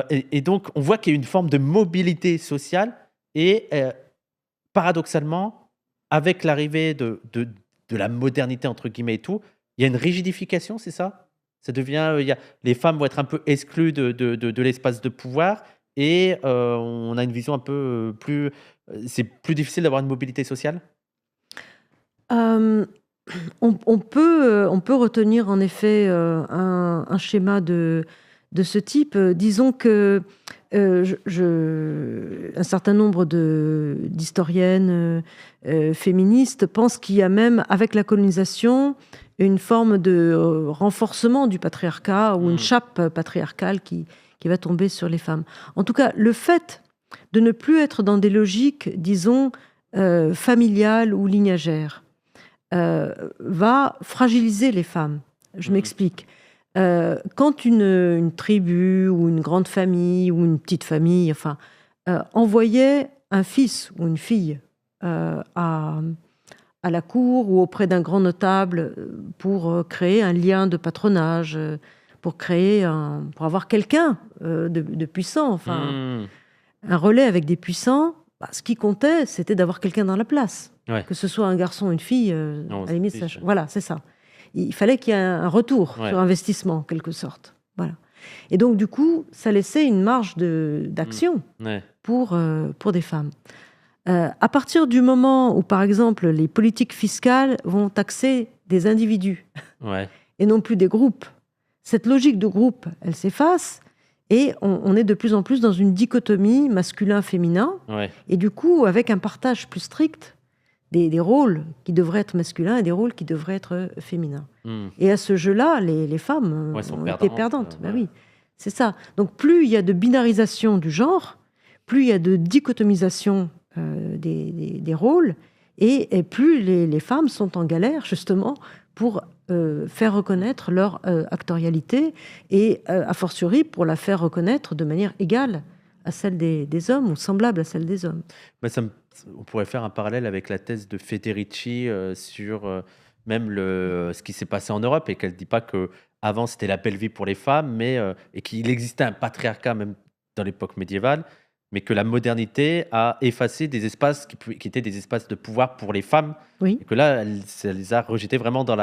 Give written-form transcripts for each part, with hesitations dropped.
Et donc on voit qu'il y a une forme de mobilité sociale et paradoxalement, avec l'arrivée de la «modernité» entre guillemets et tout, il y a une rigidification, c'est ça? Ça devient, il y a les femmes vont être un peu exclues de l'espace de pouvoir et on a une vision un peu, plus, c'est plus difficile d'avoir une mobilité sociale? Hem, on peut retenir en effet, un schéma de ce type. Disons que, un certain nombre d'historiennes, féministes pensent qu'il y a même, avec la colonisation, une forme de, renforcement du patriarcat ou une Mmh. chape patriarcale qui va tomber sur les femmes. En tout cas, le fait de ne plus être dans des logiques, disons, familiales ou lignagères, va fragiliser les femmes. Je Mmh. m'explique. Quand une tribu ou une grande famille ou une petite famille, enfin, envoyait un fils ou une fille à la cour ou auprès d'un grand notable pour créer un lien de patronage, pour avoir quelqu'un de puissant, enfin, Mmh. un relais avec des puissants, bah, ce qui comptait, c'était d'avoir quelqu'un dans la place. Ouais. Que ce soit un garçon ou une fille, Non, on à la s'en limite, fiche, ouais. voilà, c'est ça. Il fallait qu'il y ait un retour Ouais. sur investissement, en quelque sorte. Voilà. Et donc, du coup, ça laissait une marge Mmh. d'action Ouais. pour des femmes. À partir du moment où, par exemple, les politiques fiscales vont taxer des individus Ouais. et non plus des groupes, cette logique de groupe, elle s'efface et on est de plus en plus dans une dichotomie masculin-féminin Ouais. et du coup, avec un partage plus strict des rôles qui devraient être masculins et des rôles qui devraient être féminins. Mmh. Et à ce jeu-là, les femmes Ouais, sont ont été perdantes, perdantes. Ben ouais. oui, c'est ça. Donc plus il y a de binarisation du genre, plus il y a de dichotomisation des rôles, et plus les femmes sont en galère justement pour faire reconnaître leur actorialité et a fortiori pour la faire reconnaître de manière égale à celle des hommes ou semblable à celle des hommes. Bah, on pourrait faire un parallèle avec la thèse de Federici, sur, même ce qui s'est passé en Europe et qu'elle dit pas que avant c'était la belle vie pour les femmes, mais et qu'il existait un patriarcat même dans l'époque médiévale, mais que la modernité a effacé des espaces qui étaient des espaces de pouvoir pour les femmes Oui, et que là, ça les a rejetés vraiment dans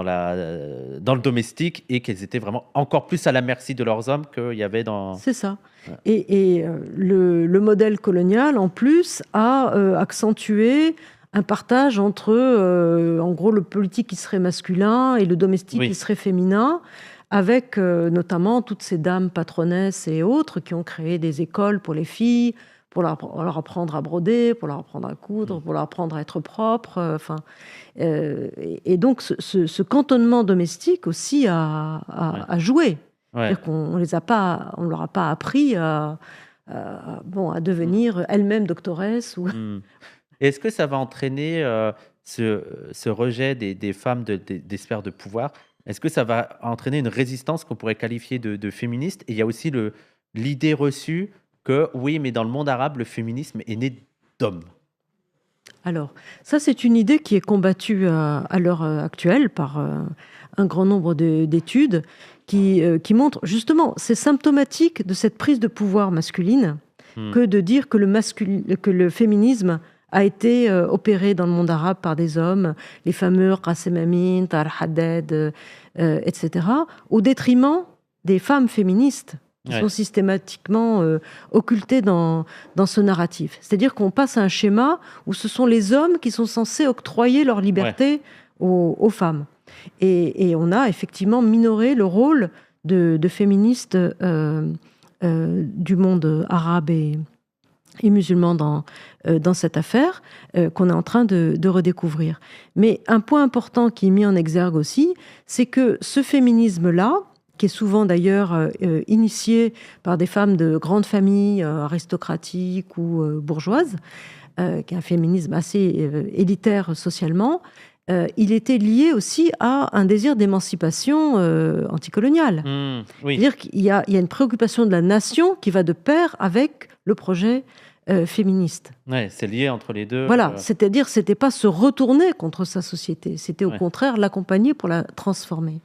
le domestique et qu'elles étaient vraiment encore plus à la merci de leurs hommes qu'il y avait dans c'est ça. ouais. Et le modèle colonial, en plus, a accentué un partage entre, en gros, le politique qui serait masculin et le domestique qui Oui. serait féminin, avec notamment toutes ces dames patronesses et autres qui ont créé des écoles pour les filles, pour leur apprendre à broder, pour leur apprendre à coudre, Mmh. pour leur apprendre à être propre. Enfin, et donc ce cantonnement domestique aussi Ouais. a joué. Ouais. C'est-à-dire on leur a pas appris à Mmh. devenir elles-mêmes doctoresses ou Mmh. Est-ce que ça va entraîner, ce rejet des femmes des sphères de pouvoir? Est-ce que ça va entraîner une résistance qu'on pourrait qualifier de féministe? Et il y a aussi l'idée reçue que oui, mais dans le monde arabe, le féminisme est né d'hommes. alors, ça, c'est une idée qui est combattue à l'heure actuelle par un grand nombre d'études qui montrent justement, c'est symptomatique de cette prise de pouvoir masculine Mmh. que de dire que le féminisme a été opéré dans le monde arabe par des hommes, les fameux Qasim Amin, Tahar Haddad, etc., au détriment des femmes féministes qui Ouais. sont systématiquement occultées dans ce narratif. C'est-à-dire qu'on passe à un schéma où ce sont les hommes qui sont censés octroyer leur Ouais. liberté aux femmes. Et on a effectivement minoré le rôle de féministes du monde arabe et musulman dans cette affaire qu'on est en train de redécouvrir. Mais un point important qui est mis en exergue aussi, c'est que ce féminisme-là, qui est souvent d'ailleurs initié par des femmes de grandes familles aristocratiques ou bourgeoises, qui est un féminisme assez élitaire socialement, il était lié aussi à un désir d'émancipation anticoloniale. Mmh. Oui. C'est-à-dire qu'il y a une préoccupation de la nation qui va de pair avec le projet féministe. Ouais, c'est lié entre les 2. Voilà, c'est-à-dire c'était pas se retourner contre sa société, c'était au Ouais. contraire l'accompagner pour la transformer.